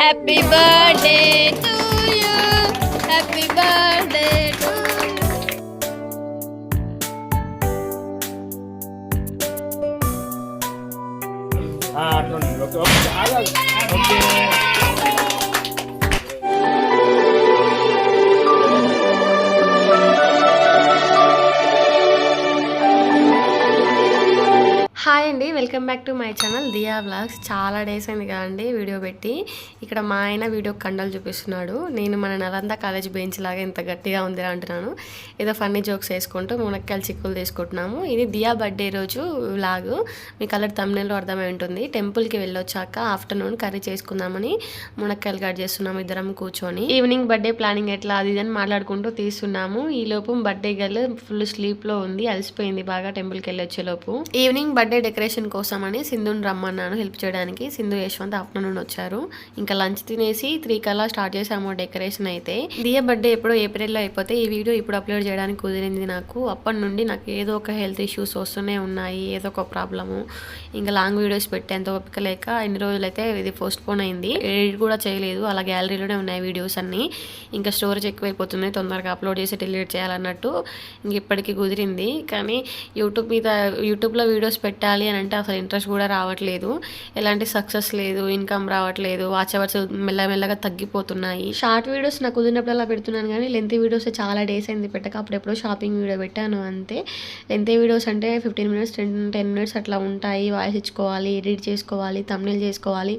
Happy birthday to you happy birthday to hi అండి, welcome back to my channel Diya vlogs. చాలా days అయింది కదండి video పెట్టి. ఇక్కడ మా ఆయన వీడియో కండలు చూపిస్తున్నాడు. నేను మన నలంద కాలేజ్ బెంచ్ లాగా ఇంత గట్టిగా ఉంది అంటున్నాను. ఏదో ఫన్నీ జోక్స్ వేసుకుంటూ మునక్కాయలు చిక్కులు తీసుకుంటున్నాము. ఇది దియా బర్త్డే రోజు వ్లాగ్. మీకు ఆల్రెడీ తమ్నెల్లో అర్థమై ఉంటుంది. టెంపుల్కి వెళ్ళొచ్చాక ఆఫ్టర్నూన్ కర్రీ చేసుకుందామని మునక్కాయలు కట్ చేస్తున్నాము ఇద్దరం కూర్చొని. ఈవినింగ్ బర్త్డే ప్లానింగ్ ఎట్లా అది అని మాట్లాడుకుంటూ తీస్తున్నాము. ఈ లోపు బర్త్డే గర్ల్ ఫుల్ స్లీప్లో ఉంది, అలసిపోయింది బాగా టెంపుల్కి వెళ్ళి వచ్చే లోపు. ఈవినింగ్ బర్త్డే డెకరేషన్ కోసం అని సింధుని రమ్మన్నాను హెల్ప్ చేయడానికి. సింధు యశ్వంత్ ఆఫ్టర్నూన్ వచ్చారు. ఇంకా లంచ్ తినేసి 3 కల్లా స్టార్ట్ చేసాము డెకరేషన్ అయితే. దియా బర్త్డే ఎప్పుడో ఏప్రిల్లో అయిపోతే ఈ వీడియో ఇప్పుడు అప్లోడ్ చేయడానికి కుదిరింది నాకు. అప్పటి నుండి నాకు ఏదో ఒక హెల్త్ ఇష్యూస్ వస్తూనే ఉన్నాయి, ఏదో ఒక ప్రాబ్లము. ఇంకా లాంగ్ వీడియోస్ పెట్టేంత ఓపిక లేక ఎన్ని రోజులైతే ఇది పోస్ట్ పోన్ అయింది. ఎడిట్ కూడా చేయలేదు, అలా గ్యాలరీలోనే ఉన్నాయి వీడియోస్ అన్ని. ఇంకా స్టోరేజ్ ఎక్కువైపోతుంది, తొందరగా అప్లోడ్ చేసి డిలీట్ చేయాలన్నట్టు ఇంక ఇప్పటికీ కుదిరింది. కానీ యూట్యూబ్లో వీడియోస్ పెట్టాలి అని అంటే అసలు ఇంట్రెస్ట్ కూడా రావట్లేదు. ఎలాంటి సక్సెస్ లేదు, ఇన్కమ్ రావట్లేదు, వాచ్ అవర్స్ మెల్లమెల్లగా తగ్గిపోతున్నాయి. షార్ట్ వీడియోస్ నాకు కుదిరినప్పుడు అలా పెడుతున్నాను, కానీ లెంత్ వీడియోస్ చాలా డేస్ అయింది పెట్టక. అప్పుడెప్పుడో షాపింగ్ వీడియో పెట్టాను అంతే. లెంత్ వీడియోస్ అంటే 15 మినిట్స్ 10 మినిట్స్ అట్లా ఉంటాయి. వాయిస్ ఇచ్చుకోవాలి, ఎడిట్ చేసుకోవాలి, థంబ్నెయిల్ చేసుకోవాలి.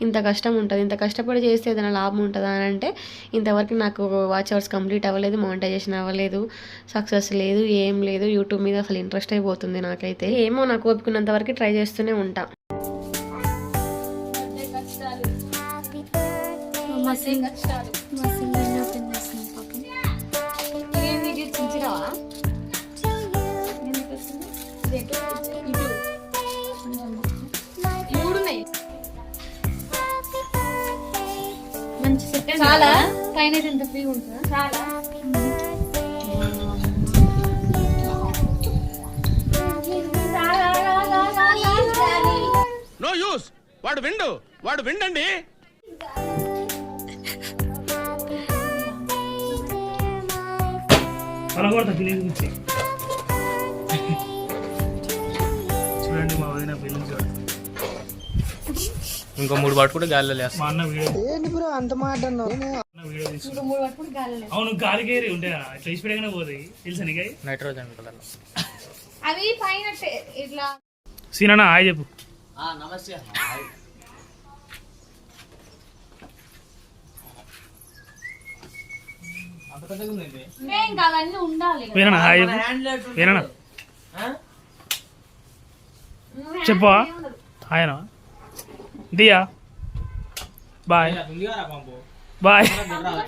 ఇంత కష్టం ఉంటుంది. ఇంత కష్టపడి చేస్తే ఏదైనా లాభం ఉంటుందా అని అంటే ఇంతవరకు నాకు వాచ్ అవర్స్ కంప్లీట్ అవ్వలేదు, మానిటైజేషన్ అవ్వలేదు, సక్సెస్ లేదు, ఏం లేదు. యూట్యూబ్ మీద అసలు ఇంట్రెస్ట్ అయిపోతుంది నాకైతే. ఏమో నాకు ఓపికన్నంత వరకు ట్రై చేస్తూనే ఉంటా. చాలా పైన ఎంత ఫ్రీ ఉంటుందా? చాలా నో యూస్. వాడు విండండి. చూడండి మా వదిన బిల్లు చూడండి. ఇంకో 3 పట్టుకుంటే గాలిలో లేస్తాం. మా అన్న వీడియో అవును గాలికేరి ఉంటాయి కదా, ఇట్లా ఇచ్చిపెట్టగానే పోతాయి తెలుసా నీకు? నైట్రోజన్ కలర్ అవి పైన ఇట్లా. సీనా హాయ్ చెప్పు. నమస్తే. ఇంకా అవన్నీ ఉండాలి. విననా హాయ్ చెప్పు. విననా చెప్పు. హాయ్ దియా బాయ్ బాయ్.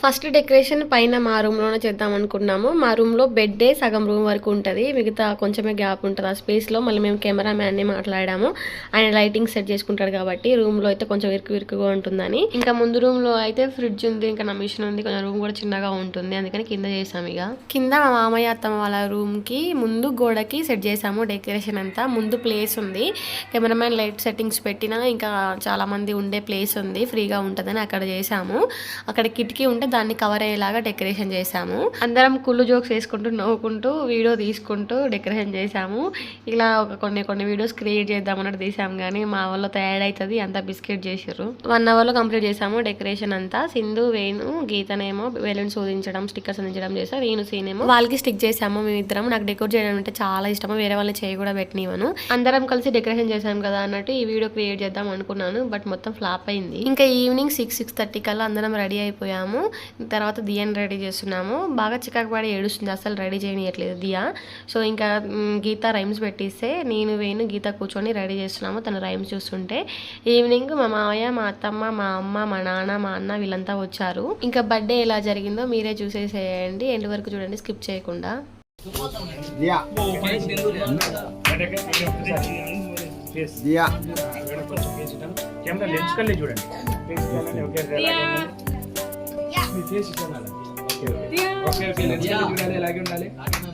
ఫస్ట్ డెకరేషన్ పైన మా రూమ్లోనే చేద్దాం అనుకున్నాము. మా రూమ్లో బెడ్డే సగం రూమ్ వరకు ఉంటుంది, మిగతా కొంచెమే గ్యాప్ ఉంటుంది ఆ స్పేస్లో. మళ్ళీ మేము కెమెరామ్యాన్ని మాట్లాడాము, ఆయన లైటింగ్ సెట్ చేసుకుంటాడు కాబట్టి రూమ్లో అయితే కొంచెం ఇరుకుగా ఉంటుందని. ఇంకా ముందు రూమ్లో అయితే ఫ్రిడ్జ్ ఉంది, ఇంకా నా మిషన్ ఉంది, కొంచెం రూమ్ కూడా చిన్నగా ఉంటుంది, అందుకని కింద చేసాము. ఇక కింద మా మామయ్య అత్తమ్మ వాళ్ళ రూమ్కి ముందు గోడకి సెట్ చేసాము డెకరేషన్ అంతా. ముందు ప్లేస్ ఉంది, కెమెరామ్యాన్ లైట్ సెట్టింగ్స్ పెట్టినా ఇంకా చాలా మంది ఉండే ప్లేస్ ఉంది, ఫ్రీగా ఉంటుందని అక్కడ చేసాము. అక్కడ కిటికీ ఉంటే దాన్ని కవర్ అయ్యేలాగా డెకరేషన్ చేసాము. అందరం కుళ్ళు జోక్స్ వేసుకుంటూ నవ్వుకుంటూ వీడియో తీసుకుంటూ డెకరేషన్ చేసాము. ఇలా ఒక కొన్ని వీడియోస్ క్రియేట్ చేద్దామన్నట్టు తీసాము, కానీ మా వాళ్ళతో యాడ్ అవుతుంది అంతా బిస్కెట్ చేసారు. 1 అవర్లో కంప్లీట్ చేసాము డెకరేషన్ అంతా. సింధు, వేణు, గీతనేమో బెలూన్స్ ఊదించడం, స్టిక్కర్స్ అందించడం చేసాం. వేణు సీనేమో వాళ్ళకి స్టిక్ చేసాము. మేమిద్దరం, నాకు డెకోరేట్ చేయడం అంటే చాలా ఇష్టము, వేరే వాళ్ళని చేయి కూడా పెట్టినవను. అందరం కలిసి డెకరేషన్ చేసాం కదా అన్నట్టు ఈ వీడియో క్రియేట్ చేద్దాం అనుకున్నాను, బట్ మొత్తం ఫ్లాప్ అయింది. ఇంకా ఈవినింగ్ 6-6:30 కల్లా అందరం రెడీ అయిపోయాము. తర్వాత దియాని రెడీ చేస్తున్నాము. బాగా చికాకు పడి ఏడుస్తుంది, అసలు రెడీ చేయనియట్లేదు దియా. సో ఇంకా గీత రైమ్స్ పెట్టిస్తే నేను వేణు గీత కూర్చొని రెడీ చేస్తున్నాము, తను రైమ్స్ చూస్తుంటే. ఈవినింగ్ మా మావయ్య, మా అత్తమ్మ, మా అమ్మ, మా నాన్న, మా అన్న వీళ్ళంతా వచ్చారు. ఇంకా బర్త్డే ఎలా జరిగిందో మీరే చూసేసేయండి, ఎండ్ వరకు చూడండి స్కిప్ చేయకుండా. కెమెరా లెన్స్ కల్లే చూడండి.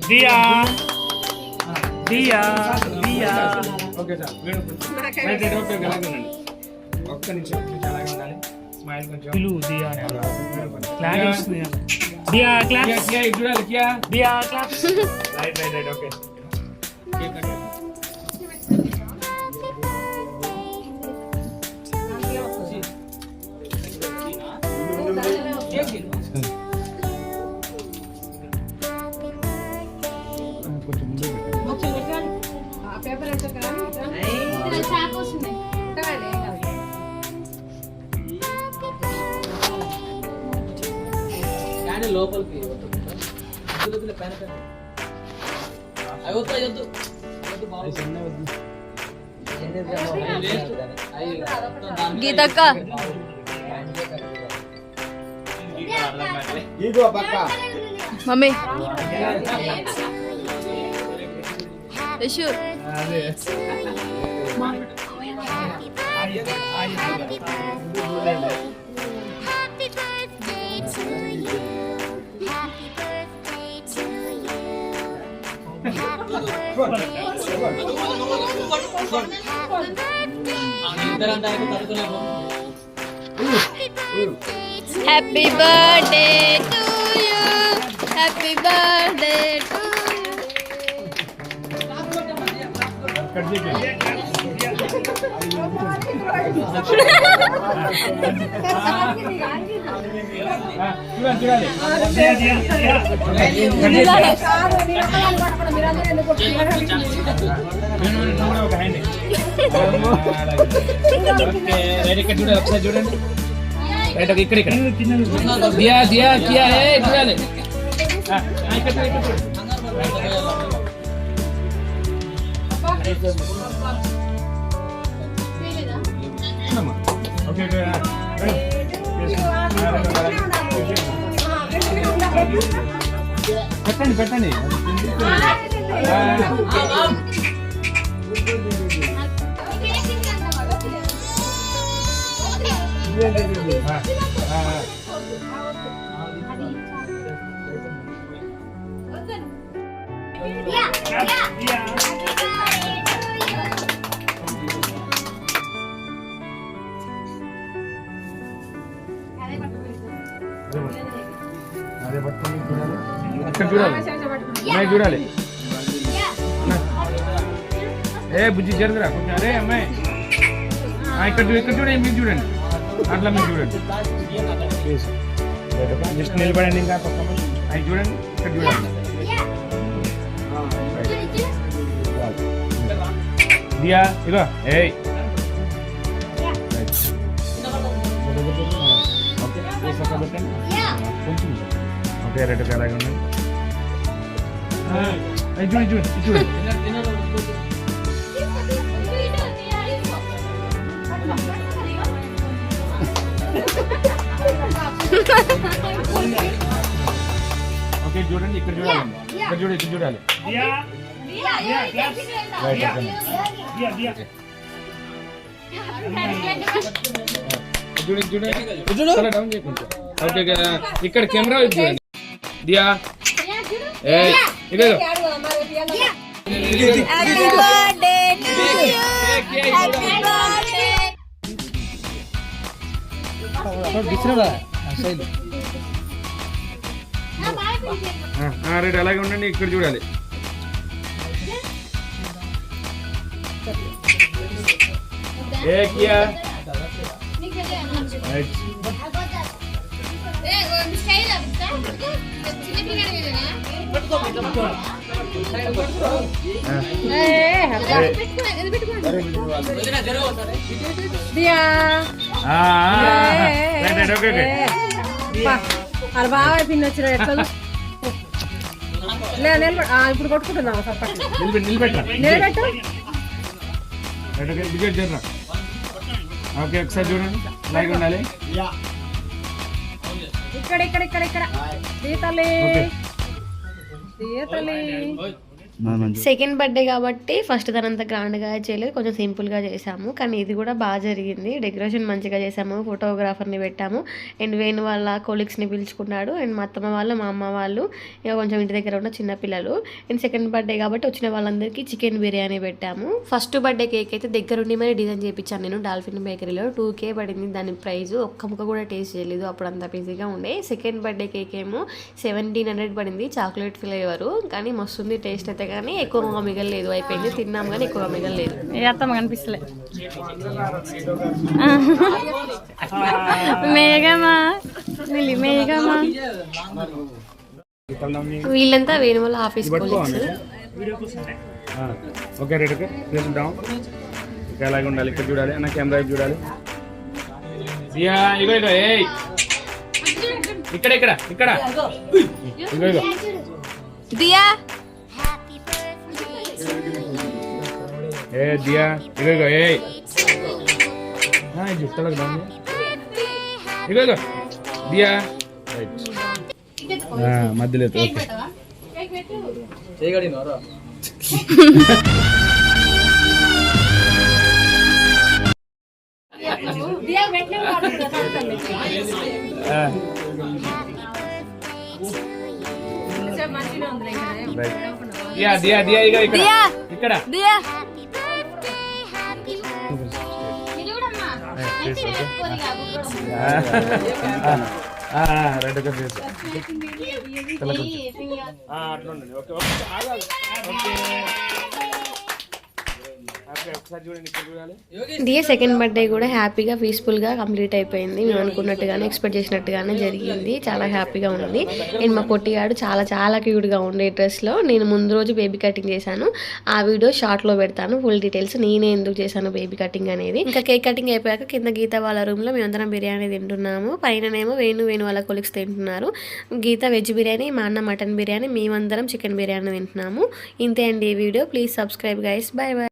Diya Diya Diya okay sir. ఒక్క నిమిషం అలాగే ఉండాలి. పిలువు దియా అని క్లాప్ వస్తుంది Diya clap Diya clap right okay లోపలికి అవి వద్దు గీతక్క mummy Yashu happy birthday to you happy birthday to చూడండి రైట్ ఇక్కడ దియా దియా కియా హే చూడాలి పెట్టండి ఇక్కడ చూడాలి అమ్మాయి చూడాలి ఏ బుజ్జి జరుగురా కొంచెం అరే అమ్మాయి ఇక్కడ చూడండి మీరు చూడండి అట్లా మీరు చూడండి జస్ట్ నిలబడండి ఇంకా ఆయన చూడండి ఇక్కడ చూడండి దియా ఇగో ఏయ్ కొంచెం ఓకే రెడ్ అలాగే ఉండండి చూడండి ఓకే చూడండి ఇక్కడ చూడాలి ఇక్కడ చూడాలి చూడండి ఓకే ఇక్కడ కెమెరా చూడండి దియా ఇదే రైట్ అలాగే ఉండండి ఇక్కడ చూడాలి కియా అది బాగా పిన్ వచ్చిన ఎట్లా ఇప్పుడు కొట్టుకుంటున్నావు నిలబెట్టు ఓకే ఒకసారి చూడండి లైక్ ఉండాలి ఇక్కడ ఇక్కడ ఇక్కడ ఇక్కడ తీతలే తీతలే సెకండ్ బర్త్డే కాబట్టి ఫస్ట్ దానంత గ్రాండ్గా చేయలేదు, కొంచెం సింపుల్గా చేసాము. కానీ ఇది కూడా బాగా జరిగింది. డెకరేషన్ మంచిగా చేసాము, ఫోటోగ్రాఫర్ని పెట్టాము, అండ్ వేణు వాళ్ళ కొలీగ్స్ని పిలుచుకున్నాడు, అండ్ మా అత్తమ్మ వాళ్ళు, మా అమ్మ వాళ్ళు, ఇక కొంచెం ఇంటి దగ్గర ఉన్న చిన్నపిల్లలు. అండ్ సెకండ్ బర్త్డే కాబట్టి వచ్చిన వాళ్ళందరికీ చికెన్ బిర్యానీ పెట్టాము. ఫస్ట్ బర్త్డే కేక్ అయితే దగ్గరుండి మరి డిజైన్ చేయించాను నేను డాల్ఫిన్ బేకరీలో. 2K పడింది దాని ప్రైస్. ఒక్క ముక్క కూడా టేస్ట్ చేయలేదు, అప్పుడు అంత బిజీగా ఉండే. సెకండ్ బర్త్డే కేక్ ఏమో 1700 పడింది, చాక్లెట్ ఫ్లేవరు. కానీ మస్తుంది టేస్ట్ అయితే, కానీ ఎక్కువగా మిగలలేదు. అయిపోయింది, తిన్నాం కానీ ఎక్కువగా మిగలలేదు. అత్తమ్మ కనిపిస్తలే. మేఘమా మేఘమా వీళ్ళంతా వేణు వాళ్ళ office colleagues. Okay right, okay place down. ఇంకా అలాగే ఉండాలి, ఇక్కడ చూడాలి అన్న, కెమెరా చూడాలి. దియా ఇగో ఇగో, ఏయ్ ఇక్కడ ఇక్కడ ఇక్కడ ఇగో ఇగో. దియా ఏ దియా ఇగో ఇగో, ఏయ్ జుట్టలకు డౌన్ ఇగో ఇగో దియా. రైట్ మధ్యలో ఓకే. దియా దియా దియా ఇగో ఇక్కడ దియా ఇక్కడ. దియా రైట్, ఓకే ప్లేస్ అట్లా ఉండండి. ఓకే ఓకే ఆగాలి. ఓకే ఒకసారి చూడండి, ఇక్కడ చూడాలి. దియా సెకండ్ బర్త్డే కూడా హ్యాపీగా పీస్ఫుల్గా కంప్లీట్ అయిపోయింది. మేము అనుకున్నట్టుగానే ఎక్స్పెక్ట్ చేసినట్టుగానే జరిగింది. చాలా హ్యాపీగా ఉంది. అండ్ మా పొట్టిగాడు చాలా చాలా క్యూట్గా ఉండే డ్రెస్లో. నేను ముందు రోజు బేబీ కటింగ్ చేశాను, ఆ వీడియో షార్ట్లో పెడతాను, ఫుల్ డీటెయిల్స్ నేనే ఎందుకు చేశాను బేబీ కటింగ్ అనేది. ఇంకా కేక్ కటింగ్ అయిపోయాక కింద గీత వాళ్ళ రూమ్లో మేమందరం బిర్యానీ తింటున్నాము. పైననేమో వేణు వాళ్ళ కొలీగ్స్ తింటున్నారు. గీత వెజ్ బిర్యానీ, మా అన్న మటన్ బిర్యానీ, మేమందరం చికెన్ బిర్యానీ తింటున్నాము. ఇంతే అండి ఈ వీడియో. Please subscribe guys. Bye bye.